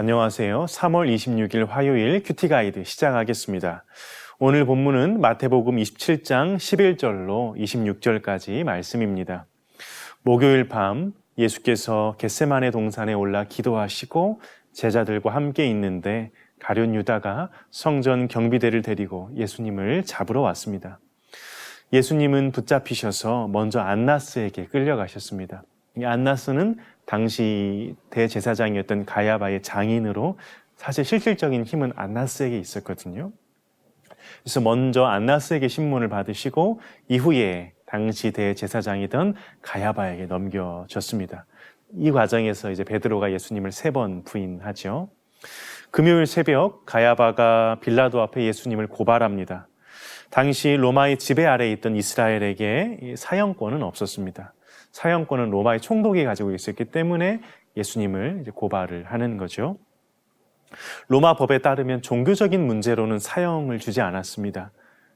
안녕하세요. 3월 26일 화요일 큐티 가이드 시작하겠습니다. 오늘 본문은 마태복음 27장 11절로 26절까지 말씀입니다. 목요일 밤 예수께서 겟세마네 동산에 올라 기도하시고 제자들과 함께 있는데 가룟 유다가 성전 경비대를 데리고 예수님을 잡으러 왔습니다. 예수님은 붙잡히셔서 먼저 안나스에게 끌려가셨습니다. 이 안나스는 당시 대제사장이었던 가야바의 장인으로 사실 실질적인 힘은 안나스에게 있었거든요. 그래서 먼저 안나스에게 신문을 받으시고 이후에 당시 대제사장이던 가야바에게 넘겨졌습니다. 이 과정에서 이제 베드로가 예수님을 3번 부인하죠. 금요일 새벽 가야바가 빌라도 앞에 예수님을 고발합니다. 당시 로마의 지배 아래에 있던 이스라엘에게 사형권은 없었습니다. 사형권은 로마의 총독이 가지고 있었기 때문에 예수님을 이제 고발을 하는 거죠. 로마 법에 따르면 종교적인 문제로는 사형을 주지 않았습니다.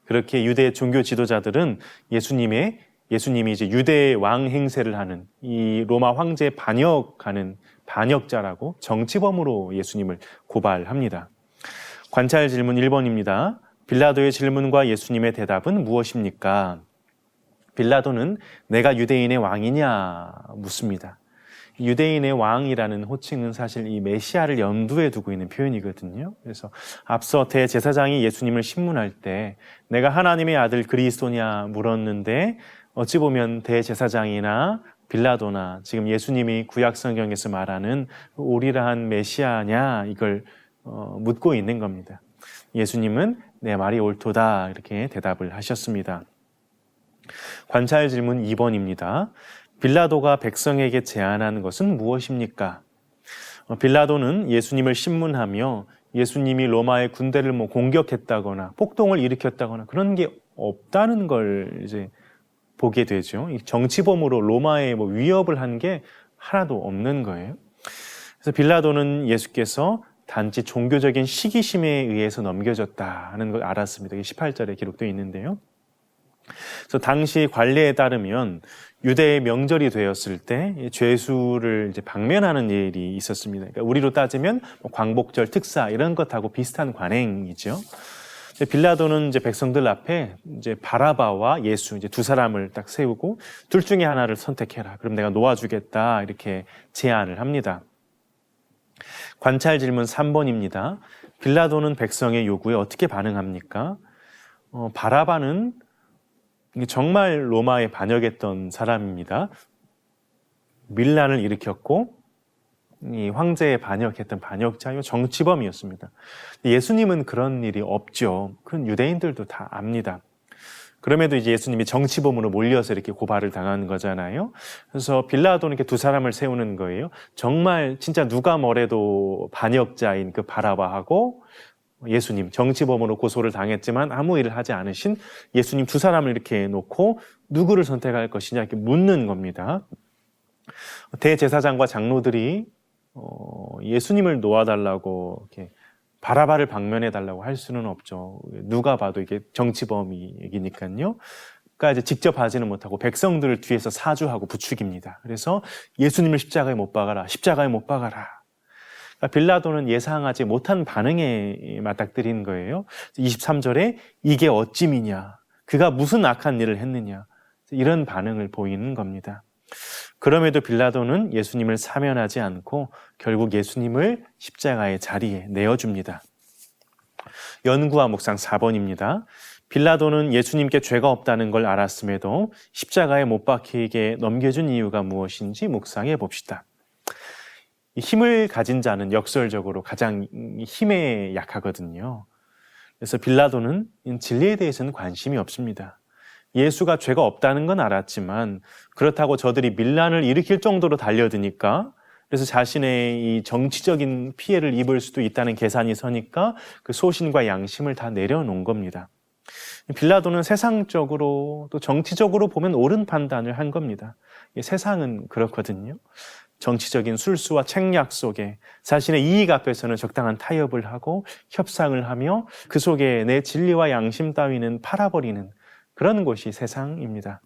그렇게 유대 종교 지도자들은 예수님이 이제 유대 왕 행세를 하는 이 로마 황제에 반역하는 반역자라고 정치범으로 예수님을 고발합니다. 관찰 질문 1번입니다. 빌라도의 질문과 예수님의 대답은 무엇입니까? 빌라도는 내가 유대인의 왕이냐 묻습니다. 유대인의 왕이라는 호칭은 사실 이 메시아를 염두에 두고 있는 표현이거든요. 그래서 앞서 대제사장이 예수님을 신문할 때 내가 하나님의 아들 그리스도냐 물었는데 어찌 보면 대제사장이나 빌라도나 지금 예수님이 구약 성경에서 말하는 오리라한 메시아냐 이걸 묻고 있는 겁니다. 예수님은 내 말이 옳도다 이렇게 대답을 하셨습니다. 관찰 질문 2번입니다. 빌라도가 백성에게 제안한 것은 무엇입니까? 빌라도는 예수님을 신문하며 예수님이 로마의 군대를 공격했다거나 폭동을 일으켰다거나 그런 게 없다는 걸 이제 보게 되죠. 정치범으로 로마에 위협을 한 게 하나도 없는 거예요. 그래서 빌라도는 예수께서 단지 종교적인 시기심에 의해서 넘겨졌다는 걸 알았습니다. 18절에 기록되어 있는데요. 그래서 당시 관례에 따르면 유대의 명절이 되었을 때 죄수를 이제 방면하는 일이 있었습니다. 그러니까 우리로 따지면 광복절, 특사 이런 것하고 비슷한 관행이죠. 빌라도는 이제 백성들 앞에 이제 바라바와 예수 이제 두 사람을 딱 세우고 둘 중에 하나를 선택해라. 그럼 내가 놓아주겠다 이렇게 제안을 합니다. 관찰 질문 3번입니다. 빌라도는 백성의 요구에 어떻게 반응합니까? 바라바는 정말 로마에 반역했던 사람입니다. 밀란을 일으켰고 이 황제에 반역했던 반역자요 정치범이었습니다. 예수님은 그런 일이 없죠. 그건 유대인들도 다 압니다. 그럼에도 이제 예수님이 정치범으로 몰려서 이렇게 고발을 당한 거잖아요. 그래서 빌라도는 이렇게 두 사람을 세우는 거예요. 정말 진짜 누가 뭐래도 반역자인 그 바라바하고 예수님, 정치범으로 고소를 당했지만 아무 일을 하지 않으신 예수님 두 사람을 이렇게 놓고 누구를 선택할 것이냐 이렇게 묻는 겁니다. 대제사장과 장로들이 예수님을 놓아달라고 이렇게 바라바를 방면해달라고 할 수는 없죠. 누가 봐도 이게 정치범이니까요. 그러니까 이제 직접 하지는 못하고 백성들을 뒤에서 사주하고 부추깁니다. 그래서 예수님을 십자가에 못 박아라, 십자가에 못 박아라. 빌라도는 예상하지 못한 반응에 맞닥뜨린 거예요. 23절에 이게 어찌미냐, 그가 무슨 악한 일을 했느냐 이런 반응을 보이는 겁니다. 그럼에도 빌라도는 예수님을 사면하지 않고 결국 예수님을 십자가의 자리에 내어줍니다. 연구와 묵상 4번입니다. 빌라도는 예수님께 죄가 없다는 걸 알았음에도 십자가에 못 박히게 넘겨준 이유가 무엇인지 묵상해 봅시다. 힘을 가진 자는 역설적으로 가장 힘에 약하거든요. 그래서 빌라도는 진리에 대해서는 관심이 없습니다. 예수가 죄가 없다는 건 알았지만 그렇다고 저들이 밀란을 일으킬 정도로 달려드니까 그래서 자신의 이 정치적인 피해를 입을 수도 있다는 계산이 서니까 그 소신과 양심을 다 내려놓은 겁니다. 빌라도는 세상적으로 또 정치적으로 보면 옳은 판단을 한 겁니다. 세상은 그렇거든요. 정치적인 술수와 책략 속에 자신의 이익 앞에서는 적당한 타협을 하고 협상을 하며 그 속에 내 진리와 양심 따위는 팔아버리는 그런 곳이 세상입니다.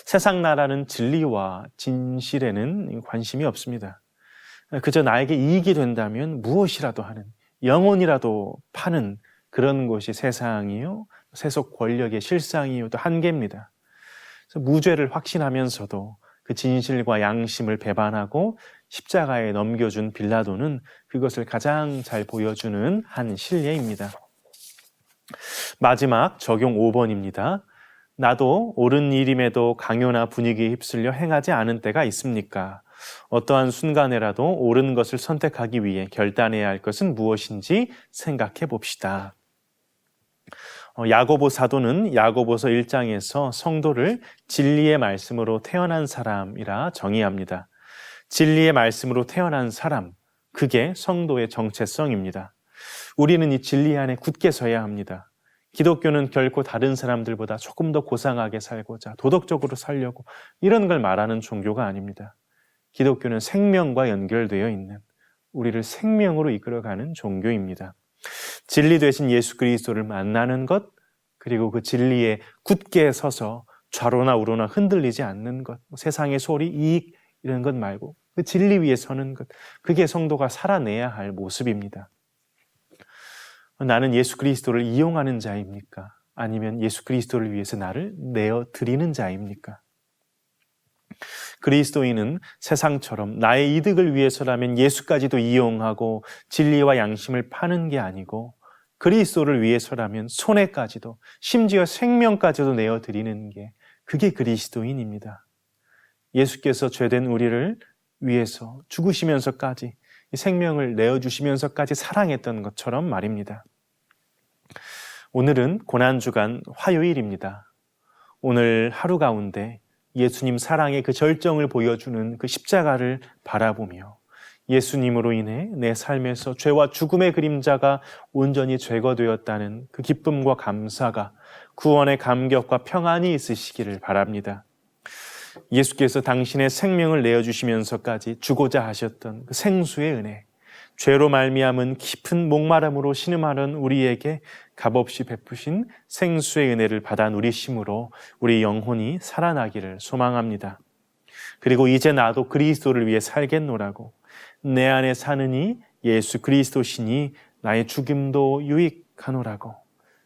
세상 나라는 진리와 진실에는 관심이 없습니다. 그저 나에게 이익이 된다면 무엇이라도 하는, 영혼이라도 파는 그런 것이 세상이요, 세속 권력의 실상이요, 또 한계입니다. 그래서 무죄를 확신하면서도 그 진실과 양심을 배반하고 십자가에 넘겨준 빌라도는 그것을 가장 잘 보여주는 한 실례입니다. 마지막 적용 5번입니다. 나도 옳은 일임에도 강요나 분위기에 휩쓸려 행하지 않은 때가 있습니까? 어떠한 순간에라도 옳은 것을 선택하기 위해 결단해야 할 것은 무엇인지 생각해 봅시다. 야고보 사도는 야고보서 1장에서 성도를 진리의 말씀으로 태어난 사람이라 정의합니다. 진리의 말씀으로 태어난 사람, 그게 성도의 정체성입니다. 우리는 이 진리 안에 굳게 서야 합니다. 기독교는 결코 다른 사람들보다 조금 더 고상하게 살고자, 도덕적으로 살려고 이런 걸 말하는 종교가 아닙니다. 기독교는 생명과 연결되어 있는, 우리를 생명으로 이끌어가는 종교입니다. 진리 되신 예수 그리스도를 만나는 것, 그리고 그 진리에 굳게 서서 좌로나 우로나 흔들리지 않는 것, 세상의 소리, 이익 이런 것 말고 그 진리 위에 서는 것, 그게 성도가 살아내야 할 모습입니다. 나는 예수 그리스도를 이용하는 자입니까? 아니면 예수 그리스도를 위해서 나를 내어드리는 자입니까? 그리스도인은 세상처럼 나의 이득을 위해서라면 예수까지도 이용하고 진리와 양심을 파는 게 아니고, 그리스도를 위해서라면 손해까지도, 심지어 생명까지도 내어드리는 게, 그게 그리스도인입니다. 예수께서 죄된 우리를 위해서 죽으시면서까지, 생명을 내어주시면서까지 사랑했던 것처럼 말입니다. 오늘은 고난주간 화요일입니다. 오늘 하루 가운데 예수님 사랑의 그 절정을 보여주는 그 십자가를 바라보며 예수님으로 인해 내 삶에서 죄와 죽음의 그림자가 온전히 제거되었다는 그 기쁨과 감사가, 구원의 감격과 평안이 있으시기를 바랍니다. 예수께서 당신의 생명을 내어주시면서까지 주고자 하셨던 그 생수의 은혜, 죄로 말미암은 깊은 목마름으로 신음하는 우리에게 값없이 베푸신 생수의 은혜를 받아 누리심으로 우리 영혼이 살아나기를 소망합니다. 그리고 이제 나도 그리스도를 위해 살겠노라고, 내 안에 사느니 예수 그리스도시니 나의 죽음도 유익하노라고,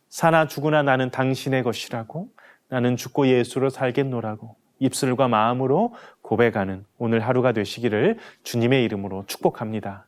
사나 죽으나 나는 당신의 것이라고, 나는 죽고 예수로 살겠노라고 입술과 마음으로 고백하는 오늘 하루가 되시기를 주님의 이름으로 축복합니다.